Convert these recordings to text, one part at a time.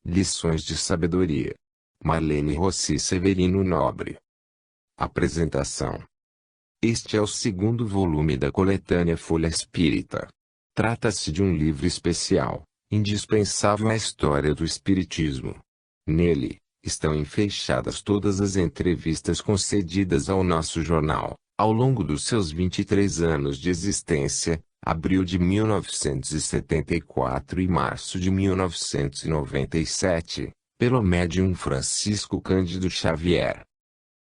Lições de Sabedoria. Marlene Rossi Severino Nobre. Apresentação. Este é o segundo volume da coletânea Folha Espírita. Trata-se de um livro especial, indispensável à história do Espiritismo. Nele, estão enfeixadas todas as entrevistas concedidas ao nosso jornal, ao longo dos seus 23 anos de existência, abril de 1974 e março de 1997, pelo médium Francisco Cândido Xavier.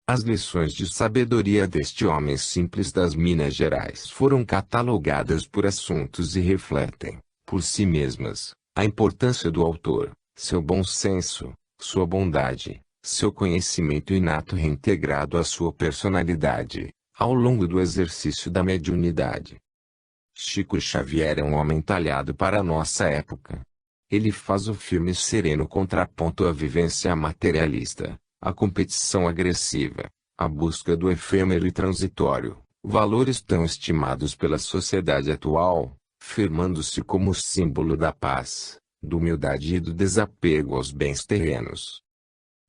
As lições de sabedoria deste homem simples das Minas Gerais foram catalogadas por assuntos e refletem, por si mesmas, a importância do autor, seu bom senso, sua bondade, seu conhecimento inato reintegrado à sua personalidade, ao longo do exercício da mediunidade. Chico Xavier é um homem talhado para a nossa época. Ele faz o firme sereno contraponto à vivência materialista, a competição agressiva, a busca do efêmero e transitório, valores tão estimados pela sociedade atual, firmando-se como símbolo da paz, da humildade e do desapego aos bens terrenos.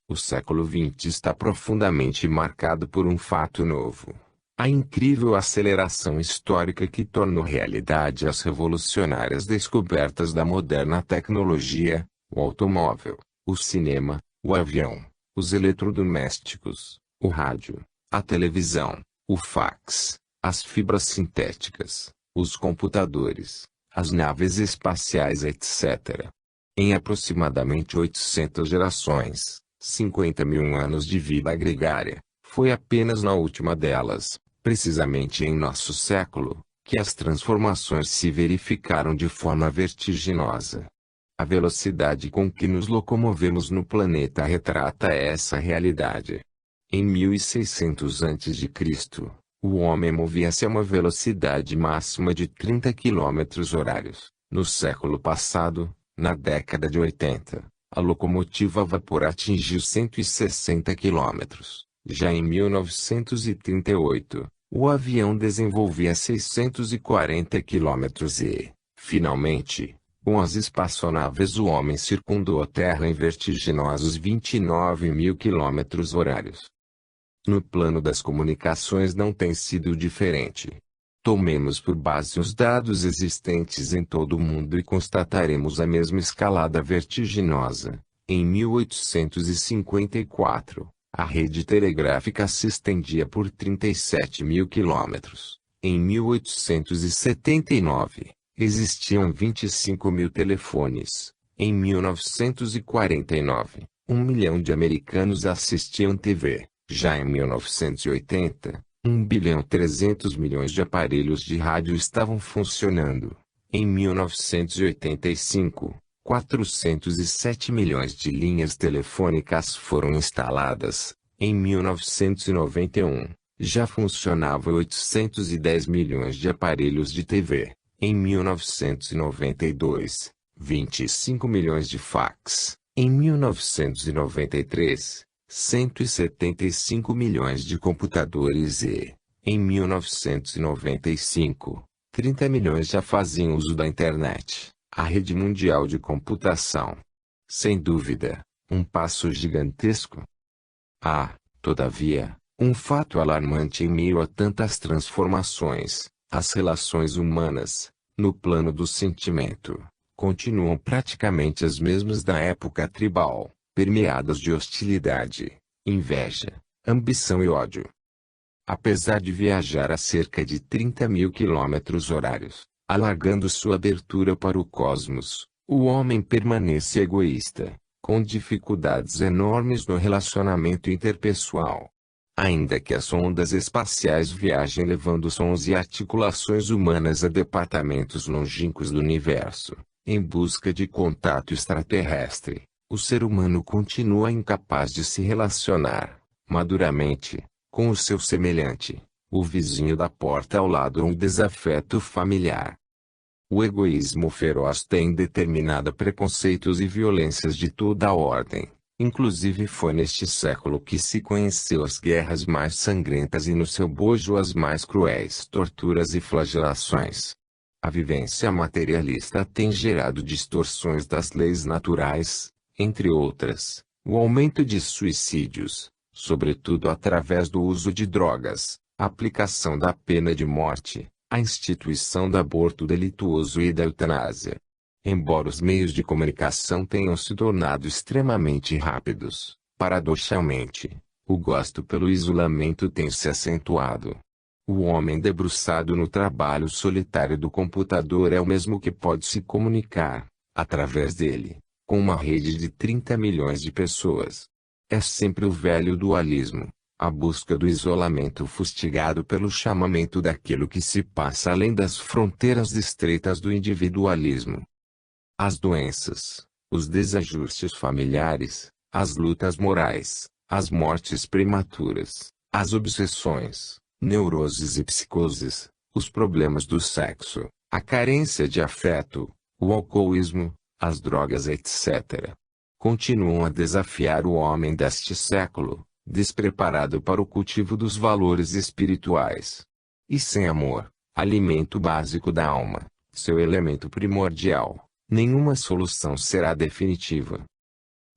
O século XX está profundamente marcado por um fato novo: a incrível aceleração histórica que tornou realidade as revolucionárias descobertas da moderna tecnologia, o automóvel, o cinema, o avião, os eletrodomésticos, o rádio, a televisão, o fax, as fibras sintéticas, os computadores, as naves espaciais, etc. Em aproximadamente 800 gerações, 50.000 anos de vida gregária, foi apenas na última delas, precisamente em nosso século, que as transformações se verificaram de forma vertiginosa. A velocidade com que nos locomovemos no planeta retrata essa realidade. Em 1600 a.C., o homem movia-se a uma velocidade máxima de 30 km/h. No século passado, na década de 80, a locomotiva a vapor atingiu 160 km. Já em 1938, o avião desenvolvia 640 km e, finalmente, com as espaçonaves o homem circundou a Terra em vertiginosos 29.000 km/h. No plano das comunicações não tem sido diferente. Tomemos por base os dados existentes em todo o mundo e constataremos a mesma escalada vertiginosa. Em 1854, a rede telegráfica se estendia por 37.000 km. Em 1879, existiam 25.000 telefones. Em 1949, 1 milhão de americanos assistiam TV. Já em 1980, 1.300.000.000 de aparelhos de rádio estavam funcionando. Em 1985, 407 milhões de linhas telefônicas foram instaladas. Em 1991, já funcionavam 810 milhões de aparelhos de TV. Em 1992, 25 milhões de fax. Em 1993, 175 milhões de computadores e, em 1995, 30 milhões já faziam uso da internet, a rede mundial de computação. Sem dúvida, um passo gigantesco. Há, todavia, um fato alarmante em meio a tantas transformações: as relações humanas, no plano do sentimento, continuam praticamente as mesmas da época tribal, permeadas de hostilidade, inveja, ambição e ódio. Apesar de viajar a cerca de 30.000 km/h, alargando sua abertura para o cosmos, o homem permanece egoísta, com dificuldades enormes no relacionamento interpessoal. Ainda que as sondas espaciais viajem levando sons e articulações humanas a departamentos longínquos do universo, em busca de contato extraterrestre, o ser humano continua incapaz de se relacionar, maduramente, com o seu semelhante, o vizinho da porta ao lado ou um desafeto familiar. O egoísmo feroz tem determinado preconceitos e violências de toda a ordem. Inclusive foi neste século que se conheceu as guerras mais sangrentas e no seu bojo as mais cruéis torturas e flagelações. A vivência materialista tem gerado distorções das leis naturais, entre outras, o aumento de suicídios, sobretudo através do uso de drogas, a aplicação da pena de morte, a instituição do aborto delituoso e da eutanásia. Embora os meios de comunicação tenham se tornado extremamente rápidos, paradoxalmente, o gosto pelo isolamento tem se acentuado. O homem debruçado no trabalho solitário do computador é o mesmo que pode se comunicar, através dele, com uma rede de 30 milhões de pessoas. É sempre o velho dualismo, a busca do isolamento fustigado pelo chamamento daquilo que se passa além das fronteiras estreitas do individualismo. As doenças, os desajustes familiares, as lutas morais, as mortes prematuras, as obsessões, neuroses e psicoses, os problemas do sexo, a carência de afeto, o alcoolismo, as drogas etc. continuam a desafiar o homem deste século, despreparado para o cultivo dos valores espirituais. E sem amor, alimento básico da alma, seu elemento primordial, nenhuma solução será definitiva.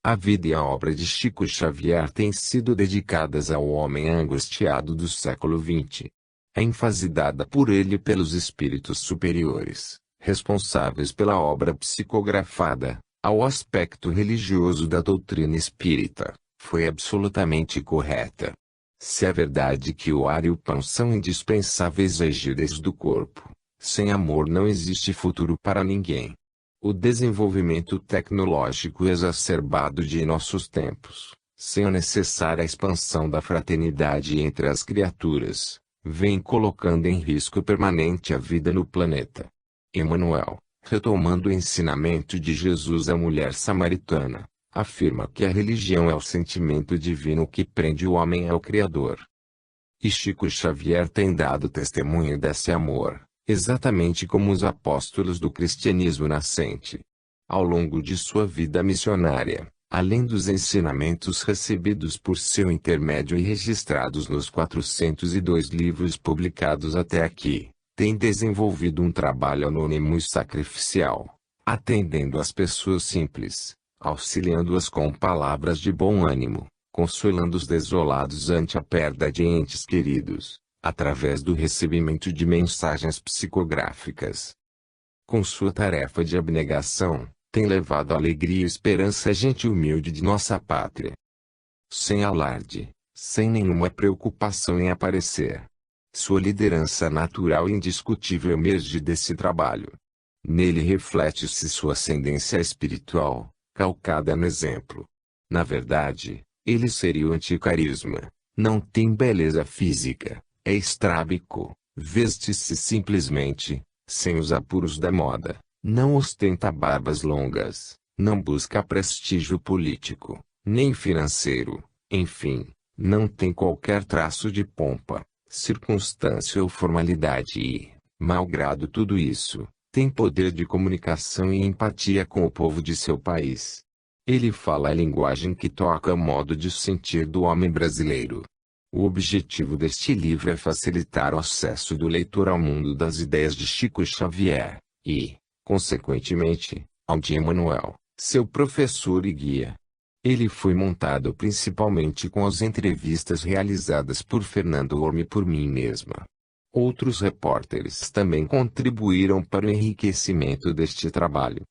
A vida e a obra de Chico Xavier têm sido dedicadas ao homem angustiado do século XX. A ênfase dada por ele e pelos espíritos superiores, responsáveis pela obra psicografada, ao aspecto religioso da doutrina espírita, foi absolutamente correta. Se é verdade que o ar e o pão são indispensáveis vigílias do corpo, sem amor não existe futuro para ninguém. O desenvolvimento tecnológico exacerbado de nossos tempos, sem a necessária expansão da fraternidade entre as criaturas, vem colocando em risco permanente a vida no planeta. Emmanuel, retomando o ensinamento de Jesus à mulher samaritana, afirma que a religião é o sentimento divino que prende o homem ao Criador. E Chico Xavier tem dado testemunho desse amor, exatamente como os apóstolos do cristianismo nascente. Ao longo de sua vida missionária, além dos ensinamentos recebidos por seu intermédio e registrados nos 402 livros publicados até aqui, tem desenvolvido um trabalho anônimo e sacrificial, atendendo às pessoas simples, auxiliando-as com palavras de bom ânimo, consolando os desolados ante a perda de entes queridos, através do recebimento de mensagens psicográficas. Com sua tarefa de abnegação, tem levado alegria e esperança à gente humilde de nossa pátria. Sem alarde, sem nenhuma preocupação em aparecer. Sua liderança natural e indiscutível emerge desse trabalho. Nele reflete-se sua ascendência espiritual, calcada no exemplo. Na verdade, ele seria o anticarisma, não tem beleza física, é estrábico, veste-se simplesmente, sem os apuros da moda, não ostenta barbas longas, não busca prestígio político, nem financeiro, enfim, não tem qualquer traço de pompa, circunstância ou formalidade e, malgrado tudo isso, tem poder de comunicação e empatia com o povo de seu país. Ele fala a linguagem que toca o modo de sentir do homem brasileiro. O objetivo deste livro é facilitar o acesso do leitor ao mundo das ideias de Chico Xavier, e, consequentemente, ao de Emmanuel, seu professor e guia. Ele foi montado principalmente com as entrevistas realizadas por Fernando Orme e por mim mesma. Outros repórteres também contribuíram para o enriquecimento deste trabalho.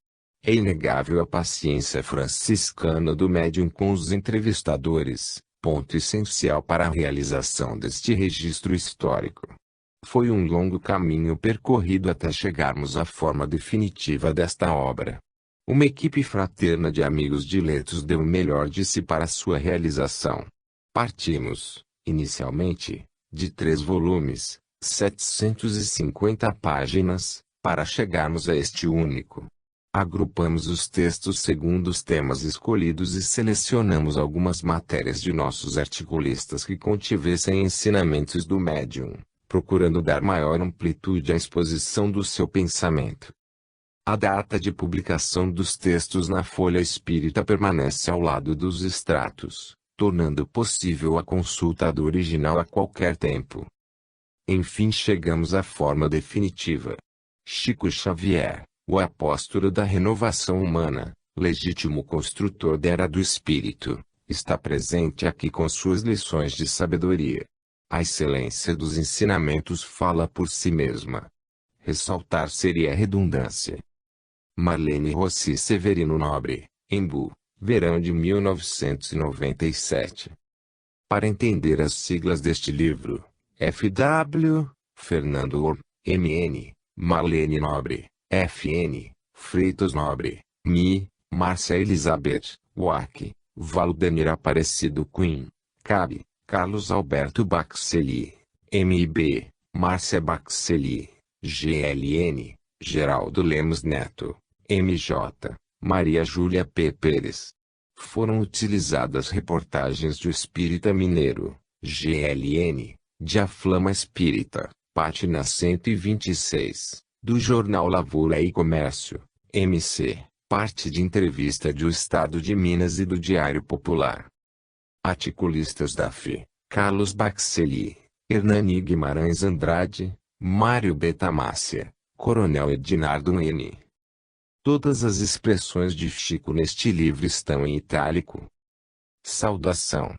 É inegável a paciência franciscana do médium com os entrevistadores, ponto essencial para a realização deste registro histórico. Foi um longo caminho percorrido até chegarmos à forma definitiva desta obra. Uma equipe fraterna de amigos diletos deu o melhor de si para sua realização. Partimos, inicialmente, de 3 volumes, 750 páginas, para chegarmos a este único. Agrupamos os textos segundo os temas escolhidos e selecionamos algumas matérias de nossos articulistas que contivessem ensinamentos do médium, procurando dar maior amplitude à exposição do seu pensamento. A data de publicação dos textos na Folha Espírita permanece ao lado dos extratos, tornando possível a consulta do original a qualquer tempo. Enfim chegamos à forma definitiva. Chico Xavier, o apóstolo da renovação humana, legítimo construtor da era do espírito, está presente aqui com suas lições de sabedoria. A excelência dos ensinamentos fala por si mesma. Ressaltar seria redundância. Marlene Rossi Severino Nobre, Embu, verão de 1997. Para entender as siglas deste livro, F.W., Fernando Or, M.N., Marlene Nobre, F.N., Freitas Nobre, Mi, Márcia Elizabeth, WAC, Valdemir Aparecido Queen, CAB, Carlos Alberto Baxelli, M.I.B., Márcia Baxelli, GLN, Geraldo Lemos Neto, M.J., Maria Júlia P. Pérez. Foram utilizadas reportagens do Espírita Mineiro, GLN, de A Flama Espírita, página 126, do jornal Lavoura e Comércio, MC, parte de entrevista do Estado de Minas e do Diário Popular. Articulistas da FI, Carlos Baxelli, Hernani Guimarães Andrade, Mário Betamácia, Coronel Edinardo N. Todas as expressões de Chico neste livro estão em itálico. Saudação.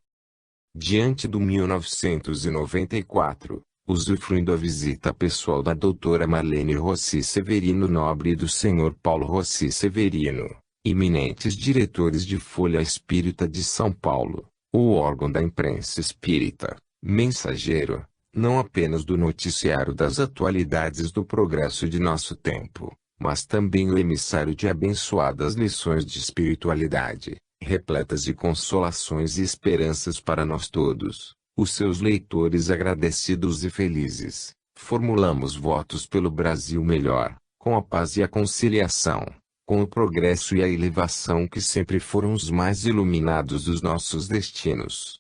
Diante do 1994, usufruindo a visita pessoal da doutora Marlene Rossi Severino Nobre e do Sr. Paulo Rossi Severino, eminentes diretores de Folha Espírita de São Paulo, o órgão da imprensa espírita, mensageiro, não apenas do noticiário das atualidades do progresso de nosso tempo, mas também o emissário de abençoadas lições de espiritualidade, repletas de consolações e esperanças para nós todos, os seus leitores agradecidos e felizes, formulamos votos pelo Brasil melhor, com a paz e a conciliação, com o progresso e a elevação que sempre foram os mais iluminados dos nossos destinos.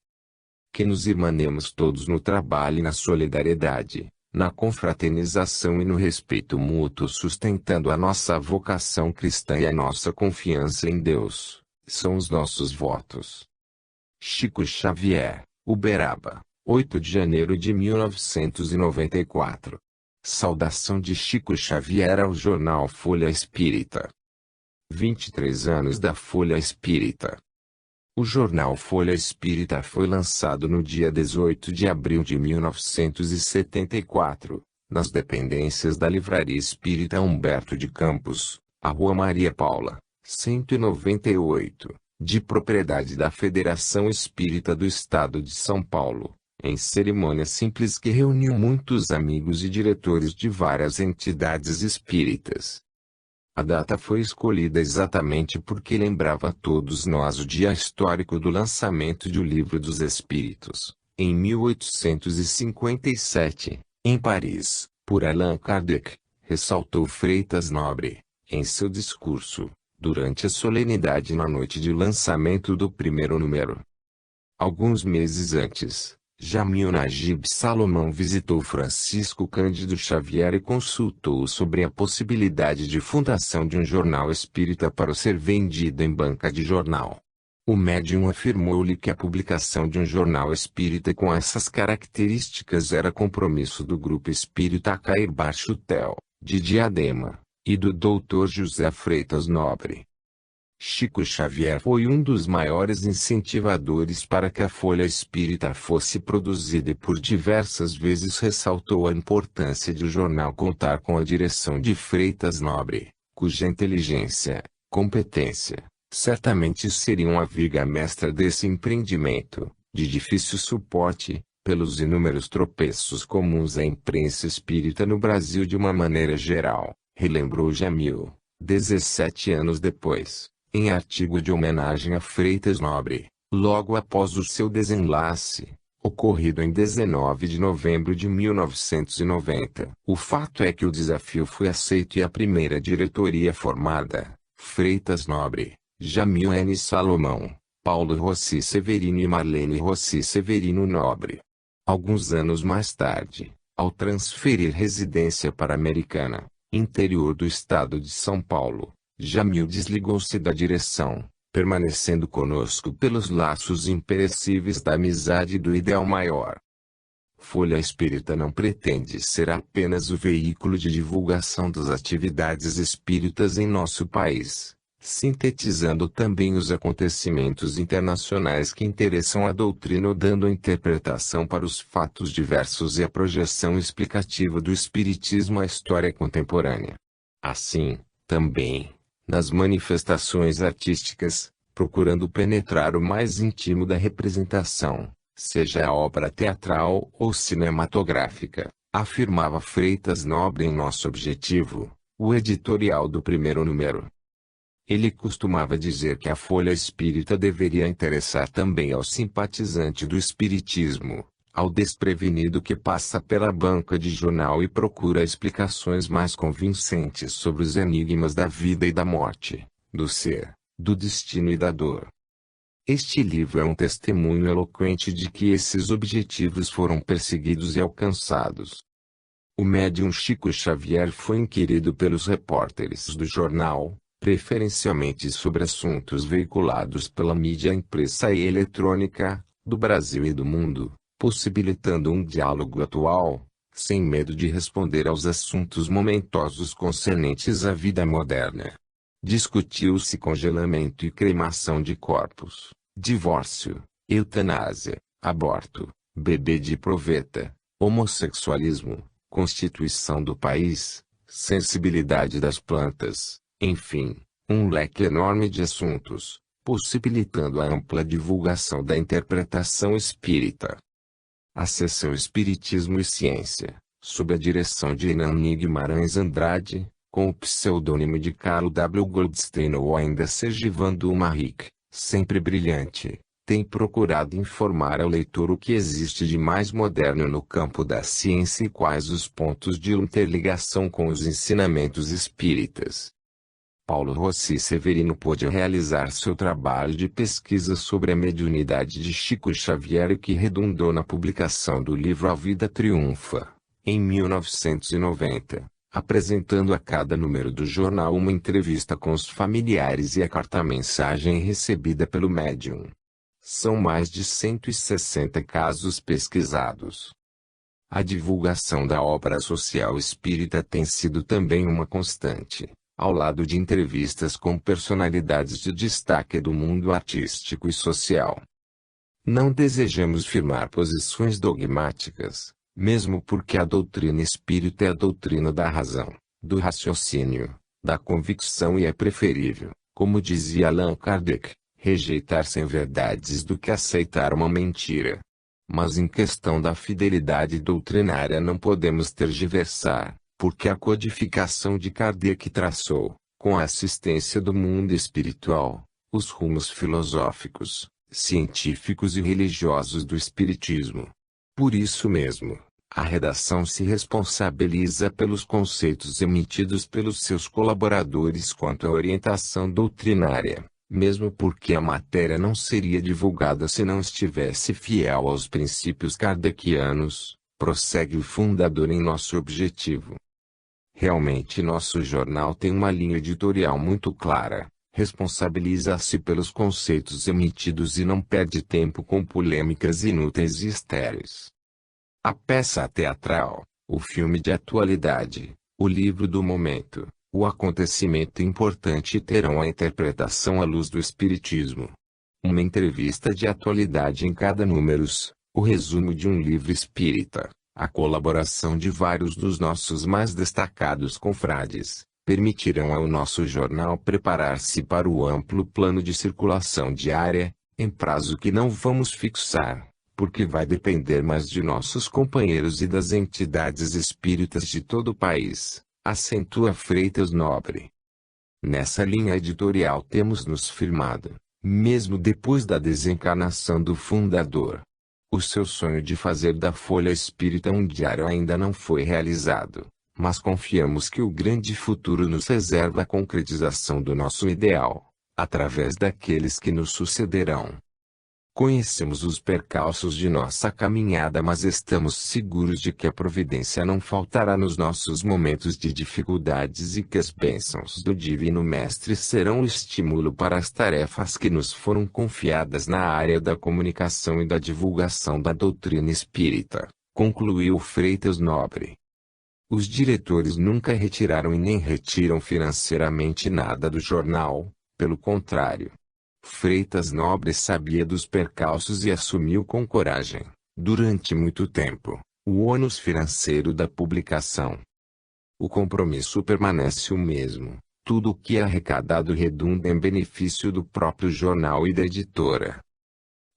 Que nos irmanemos todos no trabalho e na solidariedade, na confraternização e no respeito mútuo, sustentando a nossa vocação cristã e a nossa confiança em Deus, são os nossos votos. Chico Xavier, Uberaba, 8 de janeiro de 1994. Saudação de Chico Xavier ao jornal Folha Espírita. 23 anos da Folha Espírita. O jornal Folha Espírita foi lançado no dia 18 de abril de 1974, nas dependências da Livraria Espírita Humberto de Campos, a Rua Maria Paula, 198, de propriedade da Federação Espírita do Estado de São Paulo, em cerimônia simples que reuniu muitos amigos e diretores de várias entidades espíritas. A data foi escolhida exatamente porque lembrava a todos nós o dia histórico do lançamento de O Livro dos Espíritos, em 1857, em Paris, por Allan Kardec, ressaltou Freitas Nobre, em seu discurso, durante a solenidade na noite de lançamento do primeiro número. Alguns meses antes, Jamil Najib Salomão visitou Francisco Cândido Xavier e consultou sobre a possibilidade de fundação de um jornal espírita para ser vendido em banca de jornal. O médium afirmou-lhe que a publicação de um jornal espírita com essas características era compromisso do Grupo Espírita Cair Baixo Tel, de Diadema, e do Dr. José Freitas Nobre. Chico Xavier foi um dos maiores incentivadores para que a Folha Espírita fosse produzida e por diversas vezes ressaltou a importância de o jornal contar com a direção de Freitas Nobre, cuja inteligência, competência, certamente seriam a viga mestra desse empreendimento, de difícil suporte, pelos inúmeros tropeços comuns à imprensa espírita no Brasil de uma maneira geral, relembrou Jamil, 17 anos depois. Em artigo de homenagem a Freitas Nobre, logo após o seu desenlace, ocorrido em 19 de novembro de 1990. O fato é que o desafio foi aceito e a primeira diretoria formada, Freitas Nobre, Jamil N. Salomão, Paulo Rossi Severino e Marlene Rossi Severino Nobre. Alguns anos mais tarde, ao transferir residência para Americana, interior do estado de São Paulo, Jamil desligou-se da direção, permanecendo conosco pelos laços imperecíveis da amizade e do ideal maior. Folha Espírita não pretende ser apenas o veículo de divulgação das atividades espíritas em nosso país, sintetizando também os acontecimentos internacionais que interessam a doutrina ou dando a interpretação para os fatos diversos e a projeção explicativa do espiritismo à história contemporânea. Assim, também, nas manifestações artísticas, procurando penetrar o mais íntimo da representação, seja a obra teatral ou cinematográfica, afirmava Freitas Nobre em Nosso Objetivo, o editorial do primeiro número. Ele costumava dizer que a Folha Espírita deveria interessar também ao simpatizante do espiritismo, ao desprevenido que passa pela banca de jornal e procura explicações mais convincentes sobre os enigmas da vida e da morte, do ser, do destino e da dor. Este livro é um testemunho eloquente de que esses objetivos foram perseguidos e alcançados. O médium Chico Xavier foi inquirido pelos repórteres do jornal, preferencialmente sobre assuntos veiculados pela mídia impressa e eletrônica, do Brasil e do mundo, possibilitando um diálogo atual, sem medo de responder aos assuntos momentosos concernentes à vida moderna. Discutiu-se congelamento e cremação de corpos, divórcio, eutanásia, aborto, bebê de proveta, homossexualismo, constituição do país, sensibilidade das plantas, enfim, um leque enorme de assuntos, possibilitando a ampla divulgação da interpretação espírita. A seção Espiritismo e Ciência, sob a direção de Hernani Guimarães Andrade, com o pseudônimo de Carlo W. Goldstein ou ainda Sergivando Marric, sempre brilhante, tem procurado informar ao leitor o que existe de mais moderno no campo da ciência e quais os pontos de interligação com os ensinamentos espíritas. Paulo Rossi Severino pôde realizar seu trabalho de pesquisa sobre a mediunidade de Chico Xavier que redundou na publicação do livro A Vida Triunfa, em 1990, apresentando a cada número do jornal uma entrevista com os familiares e a carta-mensagem recebida pelo médium. São mais de 160 casos pesquisados. A divulgação da obra social espírita tem sido também uma constante, ao lado de entrevistas com personalidades de destaque do mundo artístico e social. Não desejamos firmar posições dogmáticas, mesmo porque a doutrina espírita é a doutrina da razão, do raciocínio, da convicção e é preferível, como dizia Allan Kardec, rejeitar sem verdades do que aceitar uma mentira. Mas em questão da fidelidade doutrinária não podemos tergiversar, porque a codificação de Kardec traçou, com a assistência do mundo espiritual, os rumos filosóficos, científicos e religiosos do Espiritismo. Por isso mesmo, a redação se responsabiliza pelos conceitos emitidos pelos seus colaboradores quanto à orientação doutrinária, mesmo porque a matéria não seria divulgada se não estivesse fiel aos princípios kardecianos, prossegue o fundador em Nosso Objetivo. Realmente nosso jornal tem uma linha editorial muito clara, responsabiliza-se pelos conceitos emitidos e não perde tempo com polêmicas inúteis e estéreis. A peça teatral, o filme de atualidade, o livro do momento, o acontecimento importante terão a interpretação à luz do Espiritismo. Uma entrevista de atualidade em cada números, o resumo de um livro espírita, a colaboração de vários dos nossos mais destacados confrades, permitirão ao nosso jornal preparar-se para o amplo plano de circulação diária, em prazo que não vamos fixar, porque vai depender mais de nossos companheiros e das entidades espíritas de todo o país, acentua Freitas Nobre. Nessa linha editorial temos nos firmado, mesmo depois da desencarnação do fundador. O seu sonho de fazer da Folha Espírita um diário ainda não foi realizado, mas confiamos que o grande futuro nos reserva a concretização do nosso ideal, através daqueles que nos sucederão. Conhecemos os percalços de nossa caminhada, mas estamos seguros de que a providência não faltará nos nossos momentos de dificuldades e que as bênçãos do Divino Mestre serão o estímulo para as tarefas que nos foram confiadas na área da comunicação e da divulgação da doutrina espírita, concluiu Freitas Nobre. Os diretores nunca retiraram e nem retiram financeiramente nada do jornal, Pelo contrário, Freitas Nobre sabia dos percalços e assumiu com coragem, durante muito tempo, o ônus financeiro da publicação. O compromisso permanece o mesmo. Tudo o que é arrecadado redunda em benefício do próprio jornal e da editora.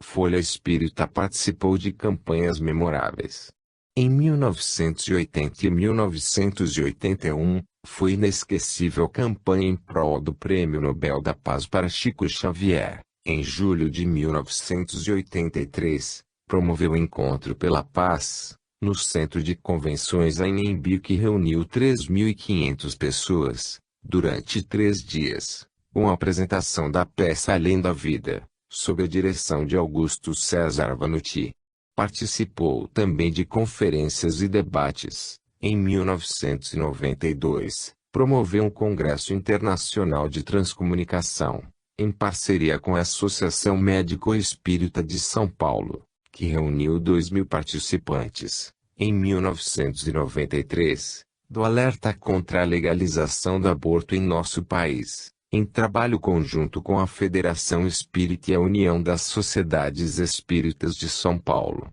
Folha Espírita participou de campanhas memoráveis. Em 1980 e 1981, foi inesquecível a campanha em prol do Prêmio Nobel da Paz para Chico Xavier. Em julho de 1983, promoveu o Encontro pela Paz, no Centro de Convenções Anhembi, que reuniu 3.500 pessoas, durante 3 dias, com a apresentação da peça Além da Vida, sob a direção de Augusto César Vanucci. Participou também de conferências e debates. Em 1992, promoveu um Congresso Internacional de Transcomunicação, em parceria com a Associação Médico Espírita de São Paulo, que reuniu 2.000 participantes. Em 1993, do alerta contra a legalização do aborto em nosso país, em trabalho conjunto com a Federação Espírita e a União das Sociedades Espíritas de São Paulo.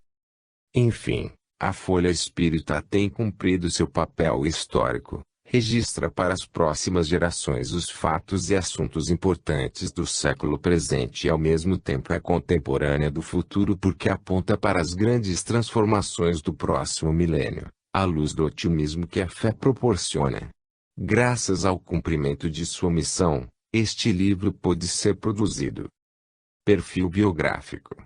Enfim, a Folha Espírita tem cumprido seu papel histórico, registra para as próximas gerações os fatos e assuntos importantes do século presente e ao mesmo tempo é contemporânea do futuro porque aponta para as grandes transformações do próximo milênio, à luz do otimismo que a fé proporciona. Graças ao cumprimento de sua missão, este livro pôde ser produzido. Perfil biográfico.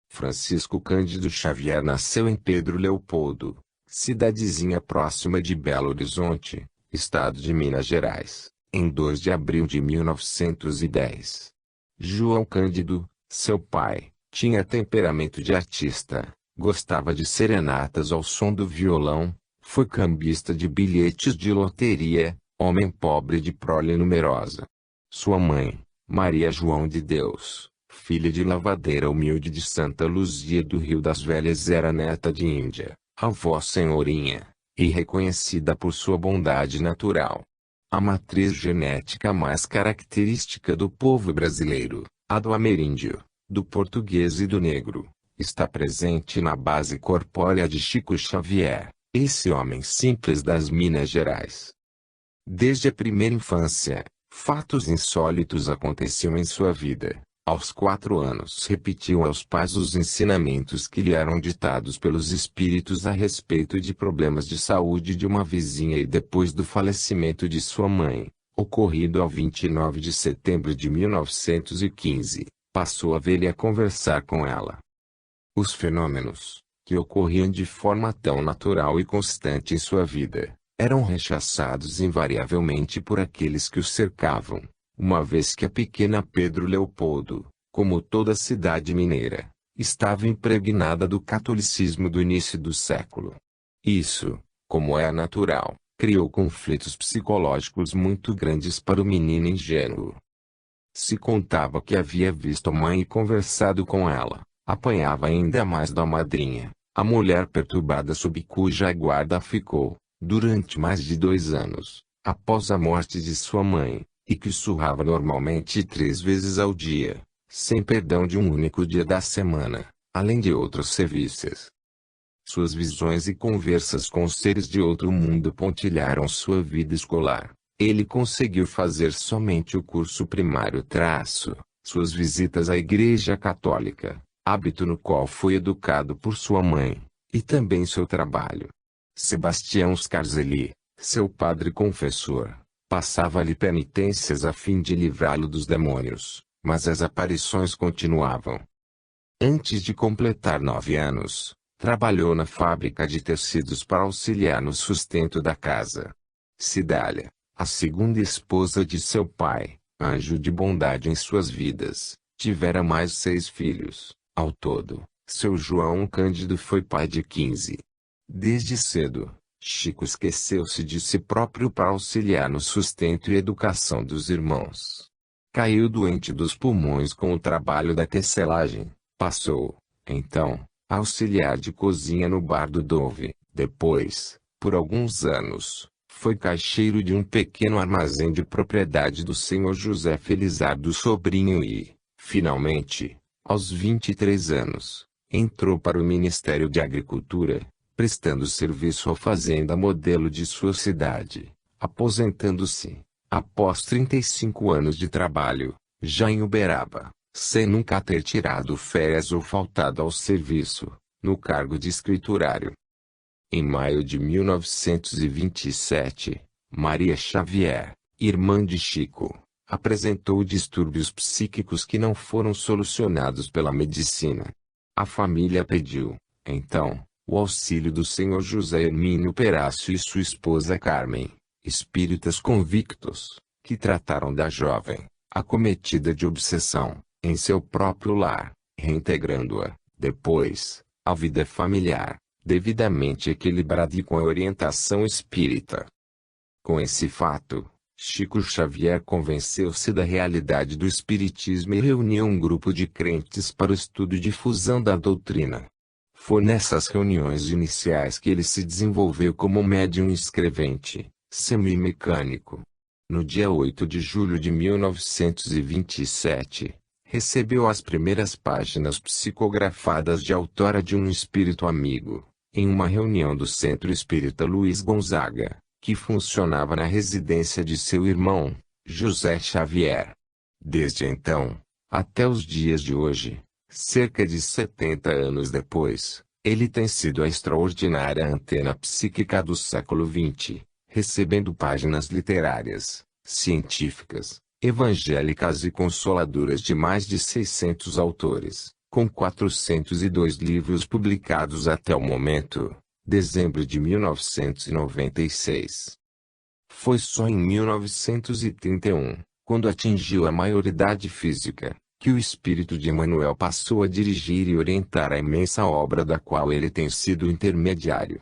Francisco Cândido Xavier nasceu em Pedro Leopoldo, cidadezinha próxima de Belo Horizonte, estado de Minas Gerais, em 2 de abril de 1910. João Cândido, seu pai, tinha temperamento de artista, gostava de serenatas ao som do violão, foi cambista de bilhetes de loteria, homem pobre de prole numerosa. Sua mãe, Maria João de Deus, filha de lavadeira humilde de Santa Luzia do Rio das Velhas, era neta de Índia, avó senhorinha, e reconhecida por sua bondade natural. A matriz genética mais característica do povo brasileiro, a do ameríndio, do português e do negro, está presente na base corpórea de Chico Xavier, esse homem simples das Minas Gerais. Desde a primeira infância, fatos insólitos aconteciam em sua vida. Aos 4 anos repetiu aos pais os ensinamentos que lhe eram ditados pelos espíritos a respeito de problemas de saúde de uma vizinha e depois do falecimento de sua mãe, ocorrido ao 29 de setembro de 1915, passou a ver e a conversar com ela. Os fenômenos, que ocorriam de forma tão natural e constante em sua vida, eram rechaçados invariavelmente por aqueles que o cercavam, uma vez que a pequena Pedro Leopoldo, como toda cidade mineira, estava impregnada do catolicismo do início do século. Isso, como é natural, criou conflitos psicológicos muito grandes para o menino ingênuo. Se contava que havia visto a mãe e conversado com ela, apanhava ainda mais da madrinha, a mulher perturbada sob cuja guarda ficou, durante mais de 2 anos, após a morte de sua mãe, e que surrava normalmente 3 vezes ao dia, sem perdão de um único dia da semana, além de outros serviços. Suas visões e conversas com seres de outro mundo pontilharam sua vida escolar. Ele conseguiu fazer somente o curso primário suas visitas à Igreja Católica, hábito no qual foi educado por sua mãe, e também seu trabalho. Sebastião Scarzeli, seu padre confessor, passava-lhe penitências a fim de livrá-lo dos demônios, mas as aparições continuavam. Antes de completar 9 anos, trabalhou na fábrica de tecidos para auxiliar no sustento da casa. Cidália, a segunda esposa de seu pai, anjo de bondade em suas vidas, tivera mais 6 filhos. Ao todo, seu João Cândido foi pai de 15. Desde cedo, Chico esqueceu-se de si próprio para auxiliar no sustento e educação dos irmãos. Caiu doente dos pulmões com o trabalho da tecelagem. Passou, então, a auxiliar de cozinha no bar do Dove. Depois, por alguns anos, Foi caixeiro de um pequeno armazém de propriedade do senhor José Felizardo Sobrinho e, finalmente, aos 23 anos, entrou para o Ministério de Agricultura, prestando serviço à fazenda modelo de sua cidade, aposentando-se, após 35 anos de trabalho, já em Uberaba, sem nunca ter tirado férias ou faltado ao serviço, no cargo de escriturário. Em maio de 1927, Maria Xavier, irmã de Chico, apresentou distúrbios psíquicos que não foram solucionados pela medicina. A família pediu, então, o auxílio do senhor José Hermínio Perácio e sua esposa Carmen, espíritas convictos, que trataram da jovem, acometida de obsessão, em seu próprio lar, reintegrando-a, depois, à vida familiar, devidamente equilibrada e com a orientação espírita. Com esse fato, Chico Xavier convenceu-se da realidade do espiritismo e reuniu um grupo de crentes para o estudo e difusão da doutrina. Foi nessas reuniões iniciais que ele se desenvolveu como médium escrevente, semimecânico. No dia 8 de julho de 1927, recebeu as primeiras páginas psicografadas de autora de um espírito amigo, em uma reunião do Centro Espírita Luiz Gonzaga, que funcionava na residência de seu irmão, José Xavier. Desde então, até os dias de hoje, cerca de 70 anos depois, ele tem sido a extraordinária antena psíquica do século XX, recebendo páginas literárias, científicas, evangélicas e consoladoras de mais de 600 autores, com 402 livros publicados até o momento, dezembro de 1996. Foi só em 1931, quando atingiu a maioridade física, que o espírito de Emmanuel passou a dirigir e orientar a imensa obra da qual ele tem sido intermediário.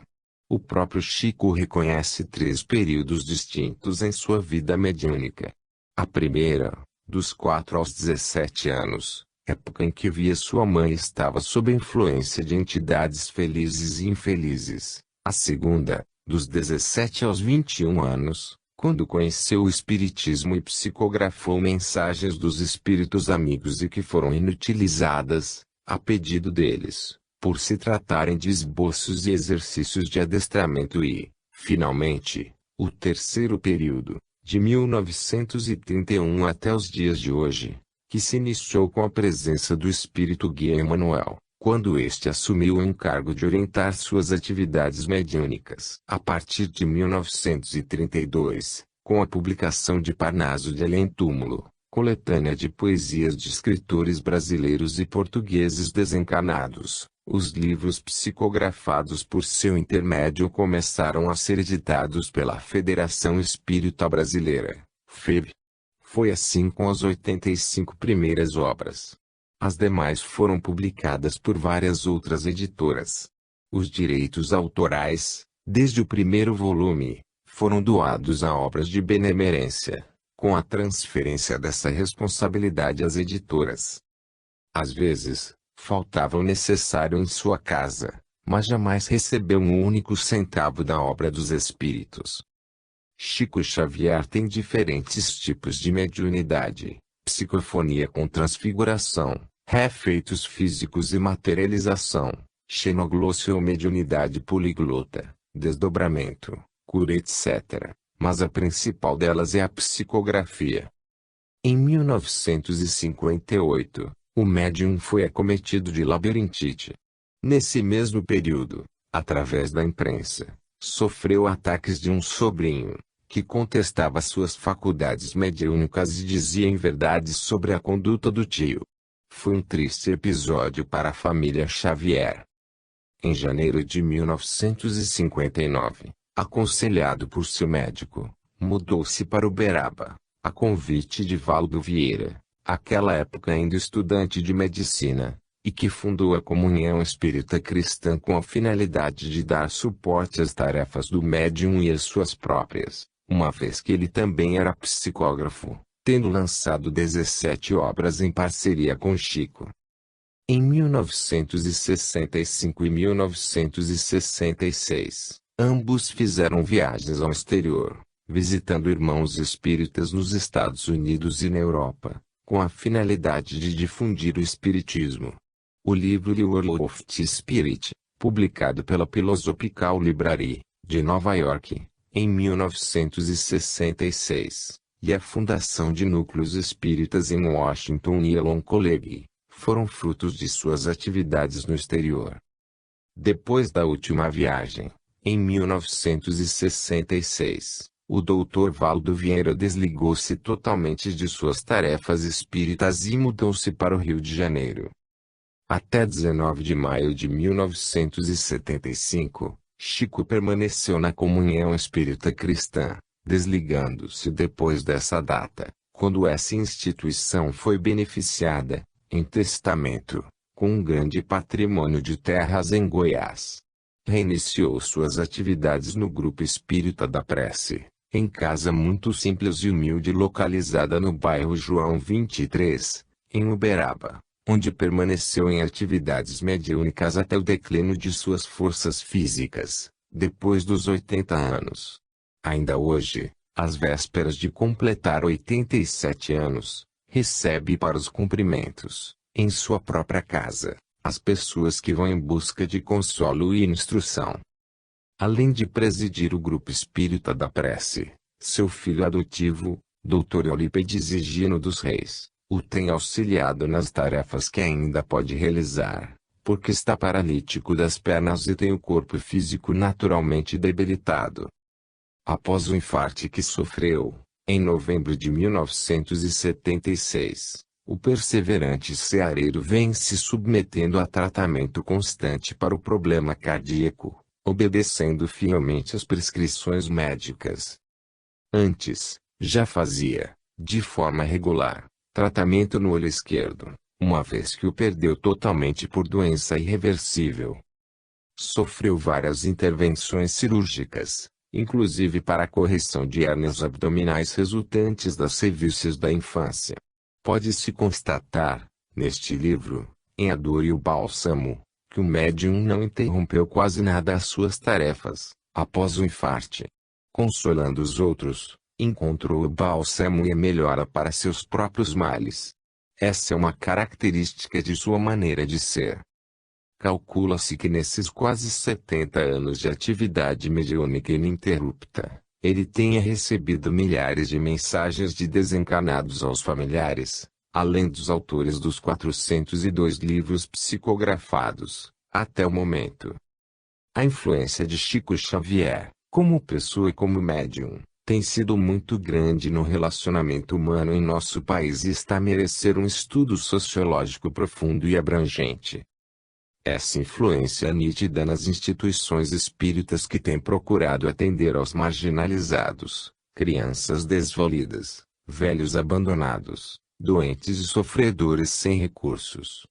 O próprio Chico reconhece 3 períodos distintos em sua vida mediúnica. A primeira, dos 4 aos 17 anos, época em que via sua mãe estava sob a influência de entidades felizes e infelizes. A segunda, dos 17 aos 21 anos, quando conheceu o Espiritismo e psicografou mensagens dos espíritos amigos e que foram inutilizadas, a pedido deles, por se tratarem de esboços e exercícios de adestramento e, finalmente, o terceiro período, de 1931 até os dias de hoje, que se iniciou com a presença do espírito guia Emmanuel, quando este assumiu o encargo de orientar suas atividades mediúnicas. A partir de 1932, com a publicação de Parnaso de Além-Túmulo, coletânea de poesias de escritores brasileiros e portugueses desencarnados, os livros psicografados por seu intermédio começaram a ser editados pela Federação Espírita Brasileira, FEB. Foi assim com as 85 primeiras obras. As demais foram publicadas por várias outras editoras. Os direitos autorais, desde o primeiro volume, foram doados a obras de benemerência, com a transferência dessa responsabilidade às editoras. Às vezes, faltava o necessário em sua casa, mas jamais recebeu um único centavo da obra dos espíritos. Chico Xavier tem diferentes tipos de mediunidade: psicofonia com transfiguração, refeitos físicos e materialização, xenoglossia ou mediunidade poliglota, desdobramento, cura etc. Mas a principal delas é a psicografia. Em 1958, o médium foi acometido de labirintite. Nesse mesmo período, através da imprensa, sofreu ataques de um sobrinho, que contestava suas faculdades mediúnicas e dizia inverdades sobre a conduta do tio. Foi um triste episódio para a família Xavier. Em janeiro de 1959, aconselhado por seu médico, mudou-se para Uberaba, a convite de Valdo Vieira, àquela época ainda estudante de medicina, e que fundou a Comunhão Espírita Cristã com a finalidade de dar suporte às tarefas do médium e às suas próprias, uma vez que ele também era psicógrafo, tendo lançado 17 obras em parceria com Chico. Em 1965 e 1966, Ambos fizeram viagens ao exterior, visitando irmãos espíritas nos Estados Unidos e na Europa, com a finalidade de difundir o espiritismo. O livro The World of the Spirit, publicado pela Philosophical Library, de Nova York, em 1966, e a fundação de núcleos espíritas em Washington e Elon College, foram frutos de suas atividades no exterior. Depois da última viagem, em 1966, o Dr. Valdo Vieira desligou-se totalmente de suas tarefas espíritas e mudou-se para o Rio de Janeiro. Até 19 de maio de 1975, Chico permaneceu na comunhão espírita cristã, desligando-se depois dessa data, quando essa instituição foi beneficiada, em testamento, com um grande patrimônio de terras em Goiás. Reiniciou suas atividades no Grupo Espírita da Prece, em casa muito simples e humilde localizada no bairro João 23, em Uberaba, onde permaneceu em atividades mediúnicas até o declínio de suas forças físicas, depois dos 80 anos. Ainda hoje, às vésperas de completar 87 anos, recebe para os cumprimentos, em sua própria casa, as pessoas que vão em busca de consolo e instrução. Além de presidir o Grupo Espírita da Prece, seu filho adotivo, Dr. Eurípides Higino dos Reis, o tem auxiliado nas tarefas que ainda pode realizar, porque está paralítico das pernas e tem o corpo físico naturalmente debilitado. Após o infarte que sofreu, em novembro de 1976, o perseverante ceareiro vem se submetendo a tratamento constante para o problema cardíaco, obedecendo fielmente às prescrições médicas. Antes, já fazia, de forma regular, tratamento no olho esquerdo, uma vez que o perdeu totalmente por doença irreversível. Sofreu várias intervenções cirúrgicas, inclusive para a correção de hérnias abdominais resultantes das cervícies da infância. Pode-se constatar, neste livro, em A Dor e o Bálsamo, que o médium não interrompeu quase nada as suas tarefas, após o infarte. Consolando os outros, encontrou o bálsamo e a melhora para seus próprios males. Essa é uma característica de sua maneira de ser. Calcula-se que nesses quase 70 anos de atividade mediúnica ininterrupta, ele tenha recebido milhares de mensagens de desencarnados aos familiares, além dos autores dos 402 livros psicografados, até o momento. A influência de Chico Xavier, como pessoa e como médium, tem sido muito grande no relacionamento humano em nosso país e está a merecer um estudo sociológico profundo e abrangente. Essa influência é nítida nas instituições espíritas que têm procurado atender aos marginalizados, crianças desvalidas, velhos abandonados, doentes e sofredores sem recursos.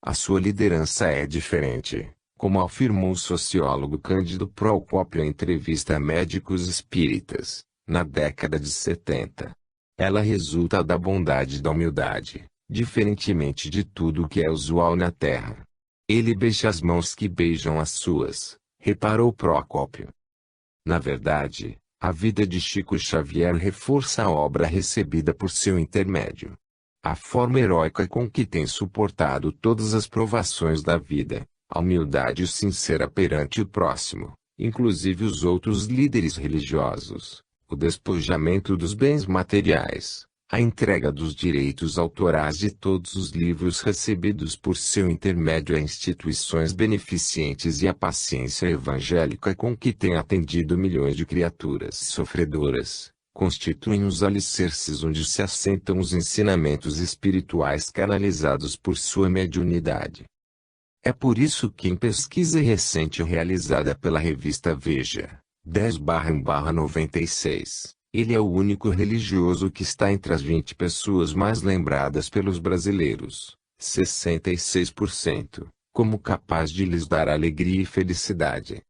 A sua liderança é diferente, como afirmou o sociólogo Cândido Procópio em entrevista a médicos espíritas, na década de 70. Ela resulta da bondade e da humildade, diferentemente de tudo o que é usual na Terra. Ele beija as mãos que beijam as suas, reparou Procópio. Na verdade, a vida de Chico Xavier reforça a obra recebida por seu intermédio. A forma heróica com que tem suportado todas as provações da vida, a humildade sincera perante o próximo, inclusive os outros líderes religiosos, o despojamento dos bens materiais, a entrega dos direitos autorais de todos os livros recebidos por seu intermédio a instituições beneficentes e a paciência evangélica com que tem atendido milhões de criaturas sofredoras, constituem os alicerces onde se assentam os ensinamentos espirituais canalizados por sua mediunidade. É por isso que em pesquisa recente realizada pela revista Veja, 10/96, ele é o único religioso que está entre as 20 pessoas mais lembradas pelos brasileiros, 66%, como capaz de lhes dar alegria e felicidade.